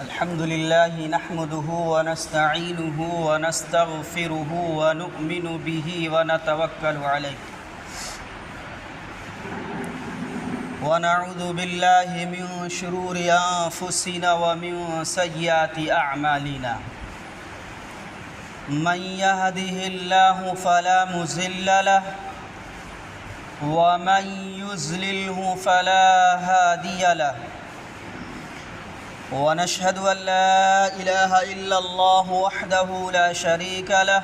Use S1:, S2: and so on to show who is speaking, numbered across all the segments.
S1: الحمد لله نحمده ونستعينه ونستغفره ونؤمن به ونتوكل عليه ونعوذ بالله من شرور أنفسنا ومن سيئات أعمالنا من يهده الله فلا مضل له ومن يضلله فلا هادي له ونشهد أن لا إله إلا الله وحده لا شريك له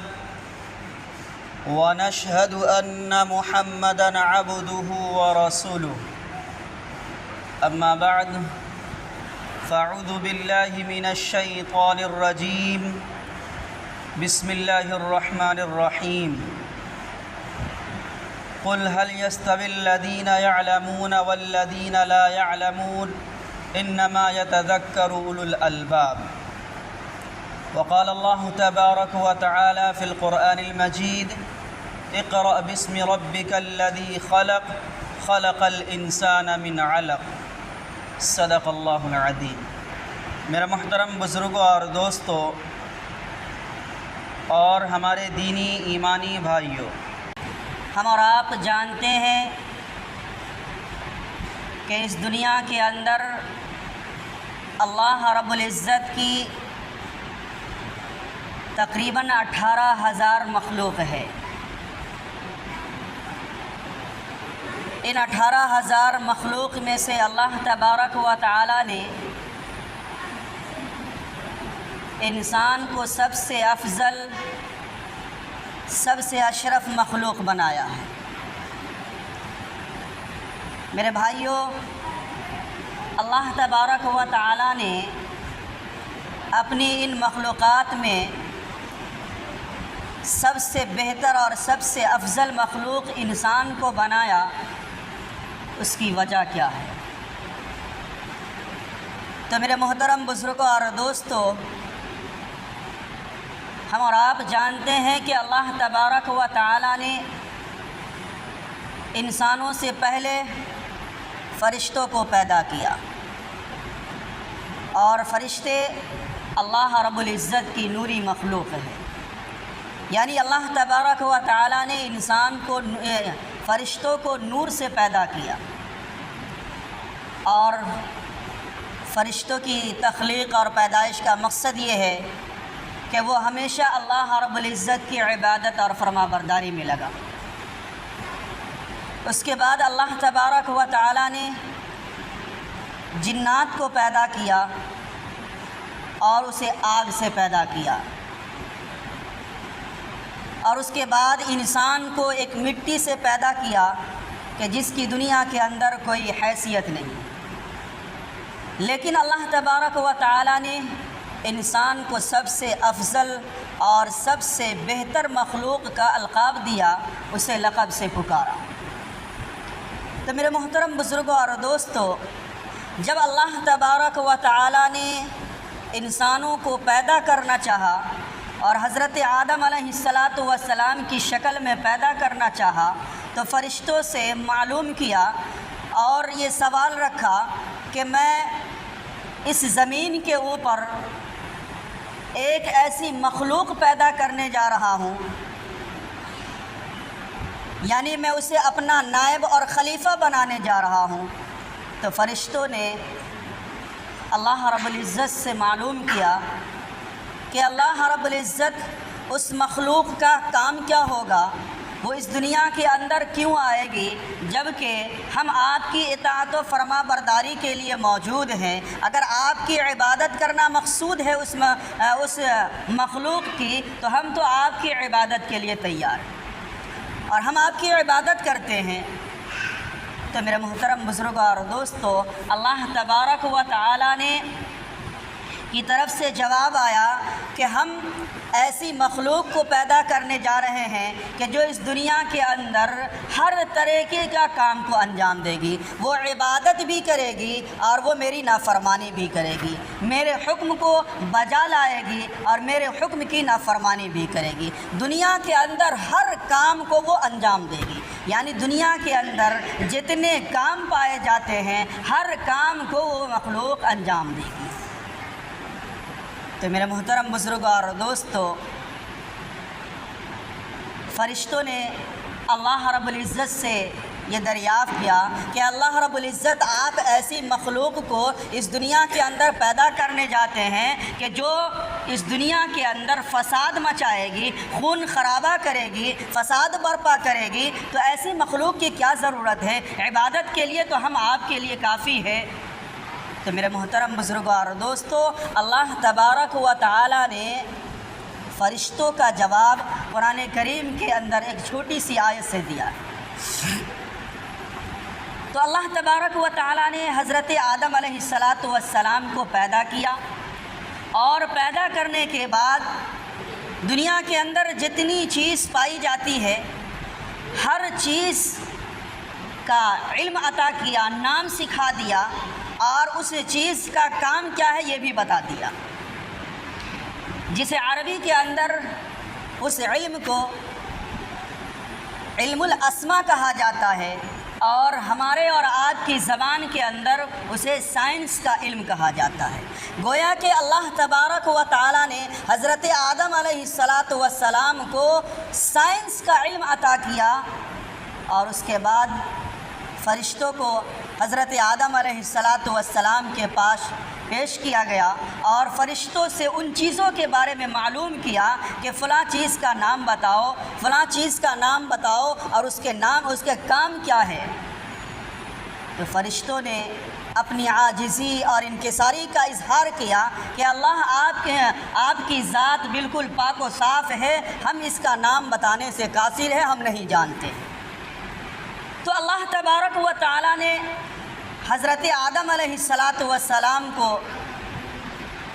S1: ونشهد أن محمدًا عبده ورسوله أما بعد فأعوذ بالله من الشيطان الرجيم بسم الله الرحمن الرحيم قل هل يستوي الذين يعلمون والذين لا يعلمون إنما يتذكر أولو الألباب وقال الله تبارك وتعالى في القرآن المجيد اقرأ باسم ربك الذي خلق خلق الإنسان من علق صدق اللہ العظیم۔ میرا محترم بزرگوں اور دوستوں اور ہمارے دینی ایمانی بھائیوں، ہم اور آپ جانتے ہیں کہ اس دنیا کے اندر اللہ رب العزت کی تقریباً 18,000 مخلوق ہے۔ ان 18,000 مخلوق میں سے اللہ تبارک و تعالی نے انسان کو سب سے افضل، سب سے اشرف مخلوق بنایا ہے۔ میرے بھائیوں، اللہ تبارک و تعالی نے اپنی ان مخلوقات میں سب سے بہتر اور سب سے افضل مخلوق انسان کو بنایا، اس کی وجہ کیا ہے؟ تو میرے محترم بزرگوں اور دوستوں، ہم اور آپ جانتے ہیں کہ اللہ تبارک و تعالی نے انسانوں سے پہلے فرشتوں کو پیدا کیا، اور فرشتے اللہ رب العزت کی نوری مخلوق ہے۔ یعنی اللہ تبارک و تعالی نے فرشتوں کو نور سے پیدا کیا، اور فرشتوں کی تخلیق اور پیدائش کا مقصد یہ ہے کہ وہ ہمیشہ اللہ رب العزت کی عبادت اور فرما برداری میں لگا۔ اس کے بعد اللہ تبارک و تعالی نے جنات کو پیدا کیا اور اسے آگ سے پیدا کیا، اور اس کے بعد انسان کو ایک مٹی سے پیدا کیا کہ جس کی دنیا کے اندر کوئی حیثیت نہیں، لیکن اللہ تبارک و تعالی نے انسان کو سب سے افضل اور سب سے بہتر مخلوق کا القاب دیا، اسے لقب سے پکارا۔ تو میرے محترم بزرگوں اور دوستوں، جب اللہ تبارک و تعالی نے انسانوں کو پیدا کرنا چاہا اور حضرت آدم علیہ السلام کی شکل میں پیدا کرنا چاہا، تو فرشتوں سے معلوم کیا اور یہ سوال رکھا کہ میں اس زمین کے اوپر ایک ایسی مخلوق پیدا کرنے جا رہا ہوں، یعنی میں اسے اپنا نائب اور خلیفہ بنانے جا رہا ہوں۔ تو فرشتوں نے اللہ رب العزت سے معلوم کیا کہ اللہ رب العزت اس مخلوق کا کام کیا ہوگا، وہ اس دنیا کے اندر کیوں آئے گی، جبکہ ہم آپ کی اطاعت و فرما برداری کے لیے موجود ہیں۔ اگر آپ کی عبادت کرنا مقصود ہے اس مخلوق کی، تو ہم تو آپ کی عبادت کے لیے تیار ہیں اور ہم آپ کی عبادت کرتے ہیں۔ تو میرے محترم بزرگوں اور دوستو، اللہ تبارک و تعالی نے کی طرف سے جواب آیا کہ ہم ایسی مخلوق کو پیدا کرنے جا رہے ہیں کہ جو اس دنیا کے اندر ہر طریقے کا کام کو انجام دے گی، وہ عبادت بھی کرے گی اور وہ میری نافرمانی بھی کرے گی، میرے حکم کو بجا لائے گی اور میرے حکم کی نافرمانی بھی کرے گی۔ دنیا کے اندر ہر کام کو وہ انجام دے گی، یعنی دنیا کے اندر جتنے کام پائے جاتے ہیں ہر کام کو وہ مخلوق انجام دے گی۔ تو میرے محترم بزرگوں اور دوستو، فرشتوں نے اللہ رب العزت سے یہ دریافت کیا کہ اللہ رب العزت آپ ایسی مخلوق کو اس دنیا کے اندر پیدا کرنے جاتے ہیں کہ جو اس دنیا کے اندر فساد مچائے گی، خون خرابہ کرے گی، فساد برپا کرے گی، تو ایسی مخلوق کی کیا ضرورت ہے؟ عبادت کے لیے تو ہم آپ کے لیے کافی ہے۔ تو میرے محترم بزرگوں اور دوستو، اللہ تبارک و تعالی نے فرشتوں کا جواب قرآن کریم کے اندر ایک چھوٹی سی آیت سے دیا۔ تو اللہ تبارک و تعالی نے حضرت آدم علیہ السلام کو پیدا کیا، اور پیدا کرنے کے بعد دنیا کے اندر جتنی چیز پائی جاتی ہے ہر چیز کا علم عطا کیا، نام سکھا دیا، اور اس چیز کا کام کیا ہے یہ بھی بتا دیا، جسے عربی کے اندر اس علم کو علم الاسماء کہا جاتا ہے، اور ہمارے اور آپ کی زبان کے اندر اسے سائنس کا علم کہا جاتا ہے۔ گویا کہ اللہ تبارک و تعالی نے حضرت آدم علیہ السلام کو سائنس کا علم عطا کیا، اور اس کے بعد فرشتوں کو حضرت آدم علیہ السلام کے پاس پیش کیا گیا، اور فرشتوں سے ان چیزوں کے بارے میں معلوم کیا کہ فلاں چیز کا نام بتاؤ، فلاں چیز کا نام بتاؤ، اور اس کے کام کیا ہے۔ تو فرشتوں نے اپنی عاجزی اور انکساری کا اظہار کیا کہ اللہ آپ کی ذات بالکل پاک و صاف ہے، ہم اس کا نام بتانے سے قاصر ہیں، ہم نہیں جانتے۔ تو اللہ تبارک و تعالی نے حضرت آدم علیہ السلام کو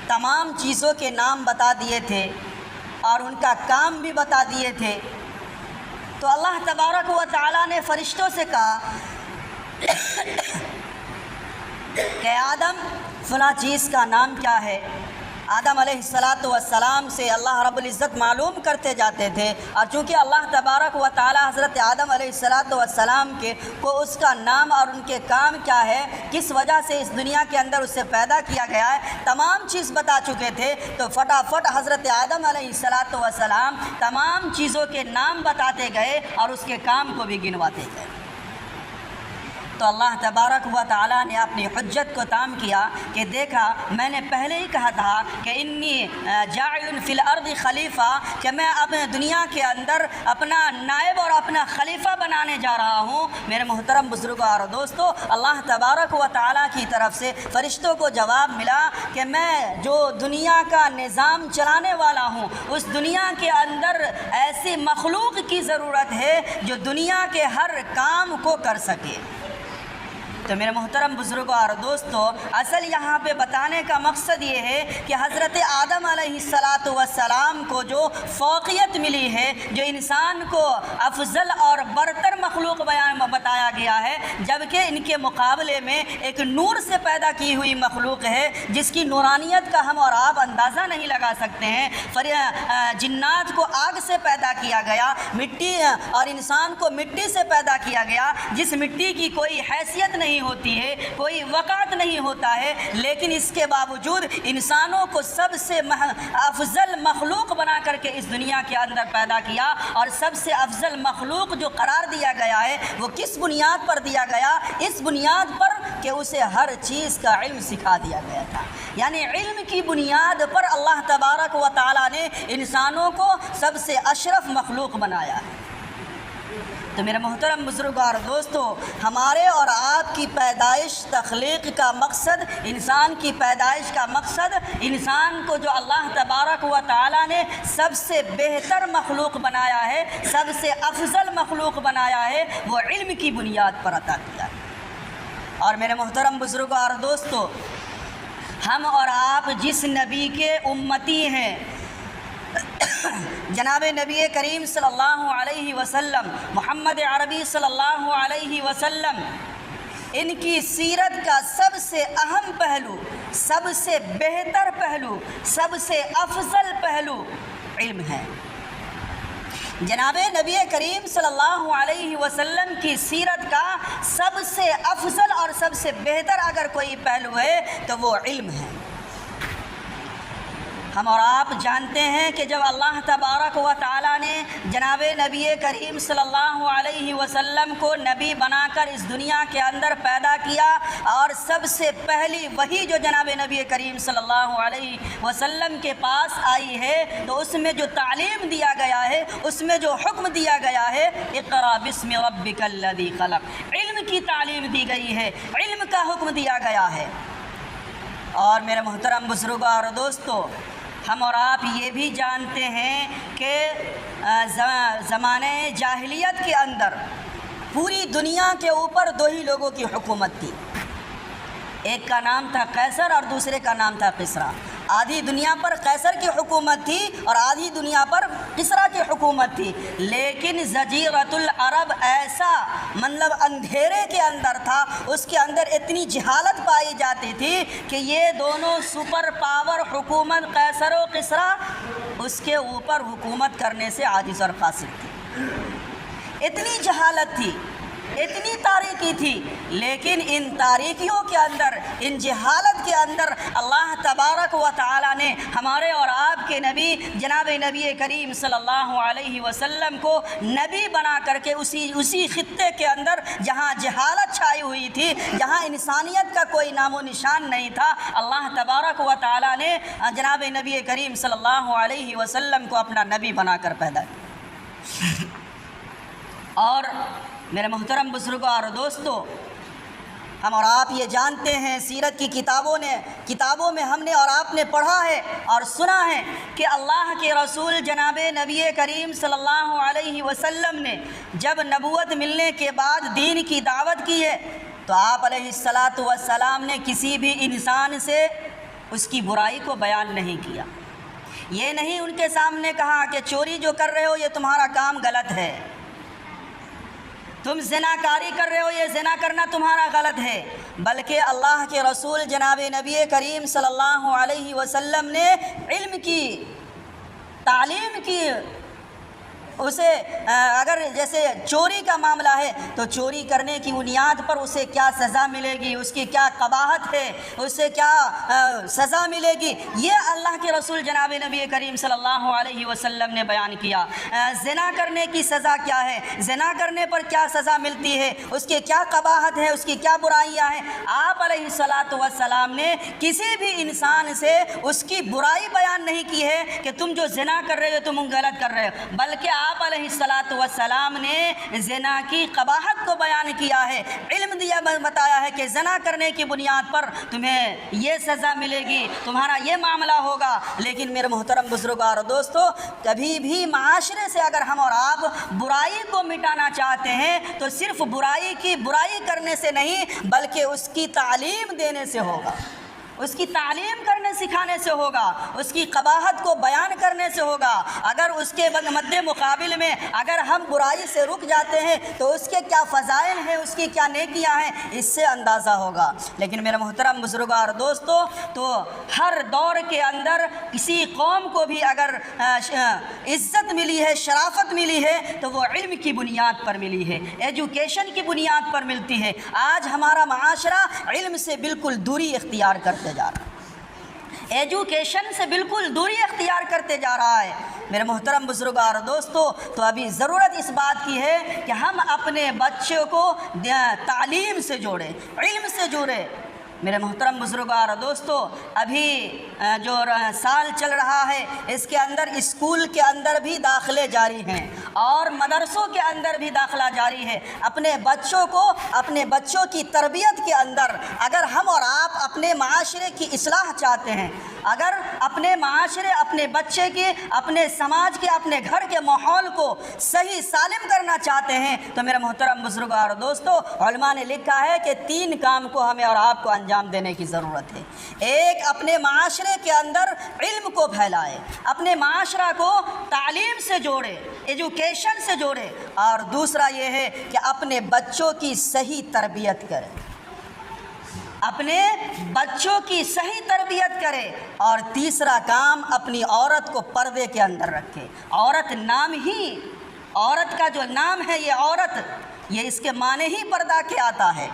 S1: تمام چیزوں کے نام بتا دیے تھے اور ان کا کام بھی بتا دیے تھے۔ تو اللہ تبارک و تعالی نے فرشتوں سے کہا کہ آدم فلاں چیز کا نام کیا ہے۔ آدم علیہ السلام سے اللہ رب العزت معلوم کرتے جاتے تھے، اور چونکہ اللہ تبارک و تعالی حضرت آدم علیہ السلام کو اس کا نام اور ان کے کام کیا ہے، کس وجہ سے اس دنیا کے اندر اسے پیدا کیا گیا ہے، تمام چیز بتا چکے تھے۔ تو فٹافٹ حضرت آدم علیہ السلام تمام چیزوں کے نام بتاتے گئے اور اس کے کام کو بھی گنواتے گئے۔ تو اللہ تبارک و تعالی نے اپنی حجت کو تام کیا کہ دیکھا، میں نے پہلے ہی کہا تھا کہ انی جاعل فی الارض خلیفہ، کہ میں اب دنیا کے اندر اپنا نائب اور اپنا خلیفہ بنانے جا رہا ہوں۔ میرے محترم بزرگوں اور دوستو، اللہ تبارک و تعالی کی طرف سے فرشتوں کو جواب ملا کہ میں جو دنیا کا نظام چلانے والا ہوں، اس دنیا کے اندر ایسی مخلوق کی ضرورت ہے جو دنیا کے ہر کام کو کر سکے۔ تو میرے محترم بزرگوں اور دوستو، اصل یہاں پہ بتانے کا مقصد یہ ہے کہ حضرت آدم علیہ السلام کو جو فوقیت ملی ہے، جو انسان کو افضل اور برتر مخلوق بتایا گیا ہے، جبکہ ان کے مقابلے میں ایک نور سے پیدا کی ہوئی مخلوق ہے جس کی نورانیت کا ہم اور آپ اندازہ نہیں لگا سکتے ہیں۔ جنات کو آگ سے پیدا کیا گیا، مٹی اور انسان کو مٹی سے پیدا کیا گیا، جس مٹی کی کوئی حیثیت نہیں ہوتی ہے، کوئی وقعت نہیں ہوتا ہے، لیکن اس کے باوجود انسانوں کو سب سے افضل مخلوق بنا کر کے اس دنیا کے اندر پیدا کیا۔ اور سب سے افضل مخلوق جو قرار دیا گیا ہے وہ کس بنیاد پر دیا گیا؟ اس بنیاد پر کہ اسے ہر چیز کا علم سکھا دیا گیا تھا، یعنی علم کی بنیاد پر اللہ تبارک و تعالی نے انسانوں کو سب سے اشرف مخلوق بنایا ہے۔ تو میرے محترم بزرگوں اور دوستو، ہمارے اور آپ کی پیدائش، تخلیق کا مقصد، انسان کی پیدائش کا مقصد، انسان کو جو اللہ تبارک و تعالی نے سب سے بہتر مخلوق بنایا ہے، سب سے افضل مخلوق بنایا ہے، وہ علم کی بنیاد پر عطا کیا ہے۔ اور میرے محترم بزرگوں اور دوستو، ہم اور آپ جس نبی کے امتی ہیں، جناب نبی کریم صلی اللہ علیہ وسلم، محمد عربی صلی اللہ علیہ وسلم، ان کی سیرت کا سب سے اہم پہلو، سب سے بہتر پہلو، سب سے افضل پہلو علم ہے۔ جناب نبی کریم صلی اللہ علیہ وسلم کی سیرت کا سب سے افضل اور سب سے بہتر اگر کوئی پہلو ہے تو وہ علم ہے۔ ہم اور آپ جانتے ہیں کہ جب اللہ تبارک و تعالیٰ نے جناب نبی کریم صلی اللہ علیہ وسلم کو نبی بنا کر اس دنیا کے اندر پیدا کیا، اور سب سے پہلی وہی جو جناب نبی کریم صلی اللہ علیہ وسلم کے پاس آئی ہے، تو اس میں جو تعلیم دیا گیا ہے، اس میں جو حکم دیا گیا ہے، اقرأ بسم ربک الذی خلق، علم کی تعلیم دی گئی ہے، علم کا حکم دیا گیا ہے۔ اور میرے محترم بزرگوں اور دوستو، ہم اور آپ یہ بھی جانتے ہیں کہ زمانے جاہلیت کے اندر پوری دنیا کے اوپر دو ہی لوگوں کی حکومت تھی، ایک کا نام تھا قیصر اور دوسرے کا نام تھا کسریٰ۔ آدھی دنیا پر قیصر کی حکومت تھی اور آدھی دنیا پر کسریٰ کی حکومت تھی، لیکن جزیرۃ العرب ایسا مطلب اندھیرے کے اندر تھا، اس کے اندر اتنی جہالت پائی جاتی تھی کہ یہ دونوں سپر پاور حکومت قیصر و کسریٰ اس کے اوپر حکومت کرنے سے عاجز اور قاصر تھی۔ اتنی جہالت تھی، اتنی تاریکی تھی، لیکن ان تاریکیوں کے اندر، ان جہالت کے اندر اللہ تبارک و تعالی نے ہمارے اور آپ کے نبی جناب نبی کریم صلی اللہ علیہ وسلم کو نبی بنا کر کے اسی خطے کے اندر جہاں جہالت چھائی ہوئی تھی، جہاں انسانیت کا کوئی نام و نشان نہیں تھا، اللہ تبارک و تعالی نے جناب نبی کریم صلی اللہ علیہ وسلم کو اپنا نبی بنا کر پیدا کیا۔ اور میرے محترم بزرگوں اور دوستو، ہم اور آپ یہ جانتے ہیں، سیرت کی کتابوں میں ہم نے اور آپ نے پڑھا ہے اور سنا ہے کہ اللہ کے رسول جناب نبی کریم صلی اللہ علیہ وسلم نے جب نبوت ملنے کے بعد دین کی دعوت کی ہے، تو آپ علیہ الصلاۃ والسلام نے کسی بھی انسان سے اس کی برائی کو بیان نہیں کیا۔ یہ نہیں ان کے سامنے کہا کہ چوری جو کر رہے ہو یہ تمہارا کام غلط ہے، تم زنا کاری کر رہے ہو یہ زنا کرنا تمہارا غلط ہے، بلکہ اللہ کے رسول جناب نبی کریم صلی اللہ علیہ وسلم نے علم کی تعلیم کی، اسے اگر جیسے چوری کا معاملہ ہے تو چوری کرنے کی بنیاد پر اسے کیا سزا ملے گی، اس کی کیا قباحت ہے، اسے کیا سزا ملے گی، یہ اللہ کے رسول جناب نبی کریم صلی اللہ علیہ وسلم نے بیان کیا۔ زنا کرنے کی سزا کیا ہے، زنا کرنے پر کیا سزا ملتی ہے، اس کی کیا قباحت ہے، اس کی کیا برائیاں ہیں، آپ علیہ الصلاۃ والسلام نے کسی بھی انسان سے اس کی برائی بیان نہیں کی ہے کہ تم جو زنا کر رہے ہو تم غلط کر رہے ہو، بلکہ آپ علیہ الصلاۃ والسلام نے زنا کی قباحت کو بیان کیا ہے، علم دیا، بتایا ہے کہ زنا کرنے کی بنیاد پر تمہیں یہ سزا ملے گی، تمہارا یہ معاملہ ہوگا۔ لیکن میرے محترم بزرگوں اور دوستو، کبھی بھی معاشرے سے اگر ہم اور آپ برائی کو مٹانا چاہتے ہیں تو صرف برائی کرنے سے نہیں بلکہ اس کی تعلیم دینے سے ہوگا، اس کی تعلیم کرنے سکھانے سے ہوگا، اس کی قباحت کو بیان کرنے سے ہوگا۔ اگر اس کے مد مقابل میں اگر ہم برائی سے رک جاتے ہیں تو اس کے کیا فضائل ہیں، اس کی کیا نیکیاں ہیں، اس سے اندازہ ہوگا۔ لیکن میرے محترم بزرگوں اور دوستو، تو ہر دور کے اندر کسی قوم کو بھی اگر عزت ملی ہے، شرافت ملی ہے تو وہ علم کی بنیاد پر ملی ہے، ایجوکیشن کی بنیاد پر ملتی ہے۔ آج ہمارا معاشرہ علم سے بالکل دوری اختیار کرتے جا رہا ہے، ایجوکیشن سے بالکل دوری اختیار کرتے جا رہا ہے۔ میرے محترم بزرگوں اور دوستو، تو ابھی ضرورت اس بات کی ہے کہ ہم اپنے بچوں کو تعلیم سے جوڑیں، علم سے جوڑیں۔ میرے محترم بزرگوں اور دوستو، ابھی جو سال چل رہا ہے اس کے اندر اسکول کے اندر بھی داخلے جاری ہیں اور مدرسوں کے اندر بھی داخلہ جاری ہے۔ اپنے بچوں کی تربیت کے اندر اگر ہم اور آپ اپنے معاشرے کی اصلاح چاہتے ہیں، اگر اپنے معاشرے، اپنے بچے کے، اپنے سماج کے، اپنے گھر کے ماحول کو صحیح سالم کرنا چاہتے ہیں تو میرے محترم بزرگوں اور دوستو، علماء نے لکھا ہے کہ 3 کام کو ہمیں اور آپ کو انجام دینے کی ضرورت ہے۔ ایک، اپنے معاشرے کے اندر علم کو پھیلائے، اپنے معاشرہ کو تعلیم سے جوڑے، ایجوکیشن سے جوڑے، اور دوسرا یہ ہے کہ اپنے بچوں کی صحیح تربیت کرے، اپنے بچوں کی صحیح تربیت کرے، اور تیسرا کام اپنی عورت کو پردے کے اندر رکھے۔ عورت کا جو نام ہے یہ عورت، یہ اس کے معنی ہی پردہ کے آتا ہے۔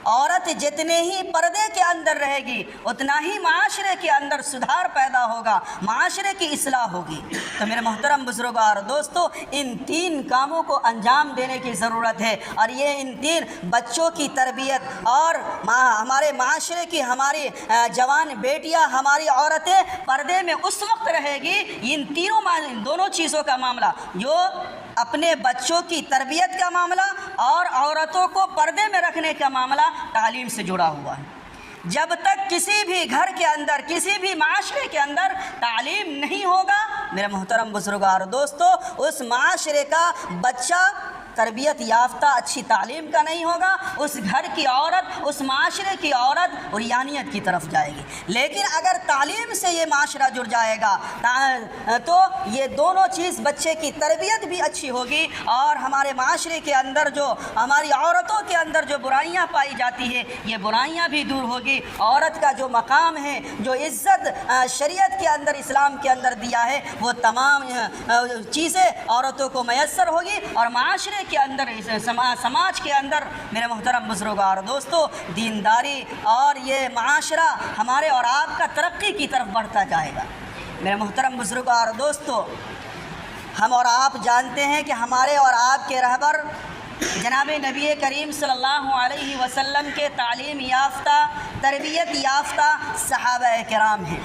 S1: عورت جتنے ہی پردے کے اندر رہے گی اتنا ہی معاشرے کے اندر سدھار پیدا ہوگا، معاشرے کی اصلاح ہوگی۔ تو میرے محترم بزرگوں اور دوستو، ان 3 کاموں کو انجام دینے کی ضرورت ہے، اور یہ ان 3 بچوں کی تربیت اور ہمارے معاشرے کی ہماری جوان بیٹیاں، ہماری عورتیں پردے میں اس وقت رہے گی، ان دونوں چیزوں کا معاملہ، جو اپنے بچوں کی تربیت کا معاملہ اور عورتوں کو پردے میں رکھنے کا معاملہ تعلیم سے جڑا ہوا ہے۔ جب تک کسی بھی گھر کے اندر، کسی بھی معاشرے کے اندر تعلیم نہیں ہوگا میرے محترم بزرگوں اور دوستو، اس معاشرے کا بچہ تربیت یافتہ اچھی تعلیم کا نہیں ہوگا، اس گھر کی عورت، اس معاشرے کی عورت عریانیت کی طرف جائے گی۔ لیکن اگر تعلیم سے یہ معاشرہ جڑ جائے گا تو یہ دونوں چیز، بچے کی تربیت بھی اچھی ہوگی اور ہمارے معاشرے کے اندر جو ہماری عورتوں کے اندر جو برائیاں پائی جاتی ہیں یہ برائیاں بھی دور ہوگی۔ عورت کا جو مقام ہے، جو عزت شریعت کے اندر، اسلام کے اندر دیا ہے، وہ تمام چیزیں عورتوں کو میسر ہوگی، اور معاشرے کے اندر، سماج کے اندر میرے محترم بزرگوں اور دوستو، دینداری اور یہ معاشرہ ہمارے اور آپ کا ترقی کی طرف بڑھتا جائے گا۔ میرے محترم بزرگوں اور دوستو، ہم اور آپ جانتے ہیں کہ ہمارے اور آپ کے رہبر جناب نبی کریم صلی اللہ علیہ وسلم کے تعلیم یافتہ، تربیت یافتہ صحابہ کرام ہیں۔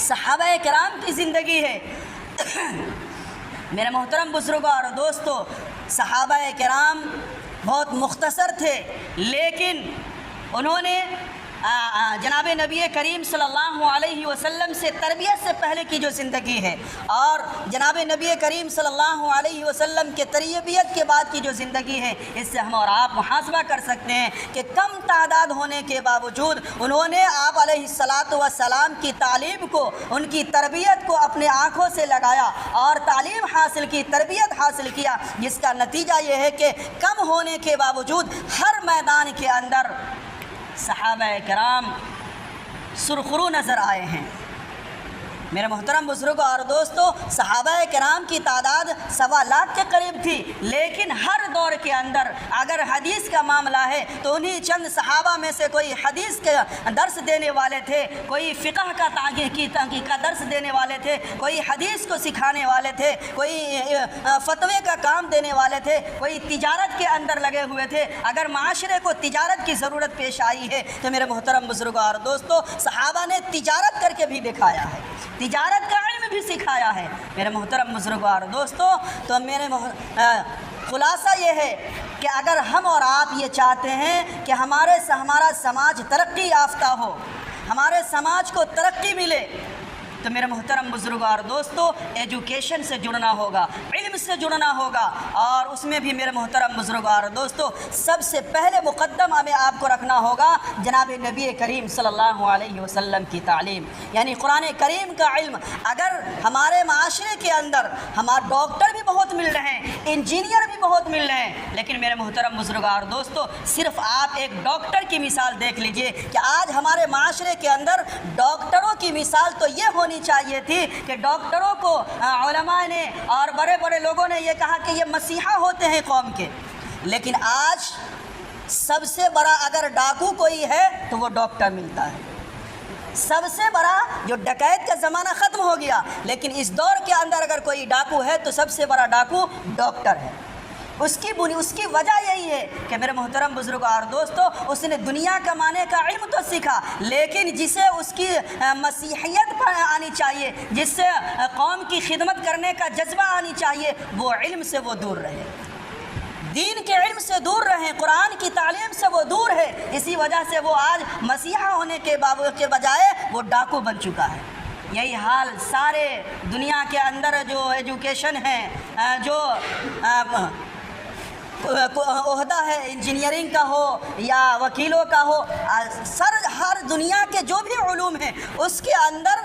S1: صحابہ کرام کی زندگی ہے میرے محترم بزرگوں اور دوستو، صحابہ کرام بہت مختصر تھے، لیکن انہوں نے جناب نبی کریم صلی اللہ علیہ وسلم سے تربیت سے پہلے کی جو زندگی ہے اور جناب نبی کریم صلی اللہ علیہ وسلم کے تربیت کے بعد کی جو زندگی ہے، اس سے ہم اور آپ محاسبہ کر سکتے ہیں کہ کم تعداد ہونے کے باوجود انہوں نے آپ علیہ السلام کی تعلیم کو، ان کی تربیت کو اپنے آنکھوں سے لگایا اور تعلیم حاصل کی، تربیت حاصل کیا، جس کا نتیجہ یہ ہے کہ کم ہونے کے باوجود ہر میدان کے اندر صحابہ کرام سرخرو نظر آئے ہیں۔ میرے محترم بزرگوں اور دوستو، صحابہ کرام کی تعداد 1.25 لاکھ کے قریب تھی، لیکن ہر دور کے اندر اگر حدیث کا معاملہ ہے تو انہی چند صحابہ میں سے کوئی حدیث کے درس دینے والے تھے، کوئی فقہ کا تحقیق کا درس دینے والے تھے، کوئی حدیث کو سکھانے والے تھے، کوئی فتوے کا کام دینے والے تھے، کوئی تجارت کے اندر لگے ہوئے تھے۔ اگر معاشرے کو تجارت کی ضرورت پیش آئی ہے تو میرے محترم بزرگوں اور دوستو، صحابہ نے تجارت کر کے بھی دکھایا ہے، تجارت کا علم بھی سکھایا ہے میرے محترم بزرگوں اور دوستو۔ تو میرے خلاصہ یہ ہے کہ اگر ہم اور آپ یہ چاہتے ہیں کہ ہمارا سماج ترقی یافتہ ہو، ہمارے سماج کو ترقی ملے، تو میرے محترم بزرگوں اور دوستو، ایجوکیشن سے جڑنا ہوگا، علم سے جڑنا ہوگا، اور اس میں بھی میرے محترم بزرگوں اور دوستو سب سے پہلے مقدم ہمیں آپ کو رکھنا ہوگا جناب نبی کریم صلی اللہ علیہ وسلم کی تعلیم، یعنی قرآن کریم کا علم۔ اگر ہمارے معاشرے کے اندر ہمارے ڈاکٹر بھی بہت مل رہے ہیں، انجینئر بھی بہت مل رہے ہیں، لیکن میرے محترم بزرگوں اور دوستو، صرف آپ ایک ڈاکٹر کی مثال دیکھ لیجئے کہ آج ہمارے معاشرے کے اندر ڈاکٹروں کی مثال تو یہ ہونی چاہیے تھی کہ ڈاکٹروں کو علماء نے اور بڑے بڑے لوگوں نے یہ کہا کہ یہ مسیحا ہوتے ہیں قوم کے، لیکن آج سب سے بڑا اگر ڈاکو کوئی ہے تو وہ ڈاکٹر ملتا ہے۔ سب سے بڑا جو ڈکیت کا زمانہ ختم ہو گیا، لیکن اس دور کے اندر اگر کوئی ڈاکو ہے تو سب سے بڑا ڈاکو ڈاکٹر ہے۔ اس کی وجہ یہی ہے کہ میرے محترم بزرگوں اور دوستو، اس نے دنیا کمانے کا علم تو سیکھا، لیکن جسے اس کی مسیحیت پر آنی چاہیے، جس سے قوم کی خدمت کرنے کا جذبہ آنی چاہیے، وہ علم سے وہ دور رہے، دین کے علم سے دور رہے، قرآن کی تعلیم سے وہ دور ہے۔ اسی وجہ سے وہ آج مسیحا ہونے کے بجائے وہ ڈاکو بن چکا ہے۔ یہی حال سارے دنیا کے اندر جو ایجوکیشن ہے، جو عہدہ ہے انجینئرنگ کا ہو یا وکیلوں کا ہو، ہر دنیا کے جو بھی علوم ہیں اس کے اندر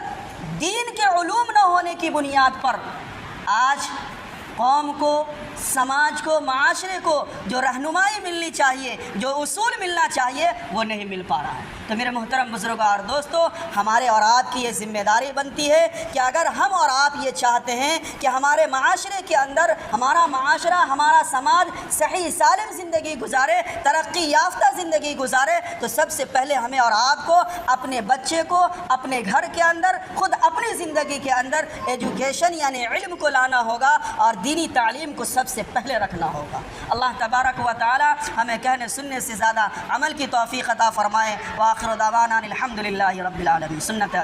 S1: دین کے علوم نہ ہونے کی بنیاد پر آج قوم کو، سماج کو، معاشرے کو جو رہنمائی ملنی چاہیے، جو اصول ملنا چاہیے، وہ نہیں مل پا رہا ہے۔ تو میرے محترم بزرگوں اور دوستو، ہمارے اور آپ کی یہ ذمہ داری بنتی ہے کہ اگر ہم اور آپ یہ چاہتے ہیں کہ ہمارے معاشرے کے اندر ہمارا معاشرہ، ہمارا سماج صحیح سالم زندگی گزارے، ترقی یافتہ زندگی گزارے، تو سب سے پہلے ہمیں اور آپ کو اپنے بچے کو اپنے گھر کے اندر، خود اپنی زندگی کے اندر ایجوکیشن یعنی علم کو لانا ہوگا اور دینی تعلیم کو سب سے پہلے رکھنا ہوگا۔ اللہ تبارک و تعالی ہمیں کہنے سننے سے زیادہ عمل کی توفیق عطا فرمائے۔ وآخر دعوانا الحمدللہ رب العالمین۔ سنت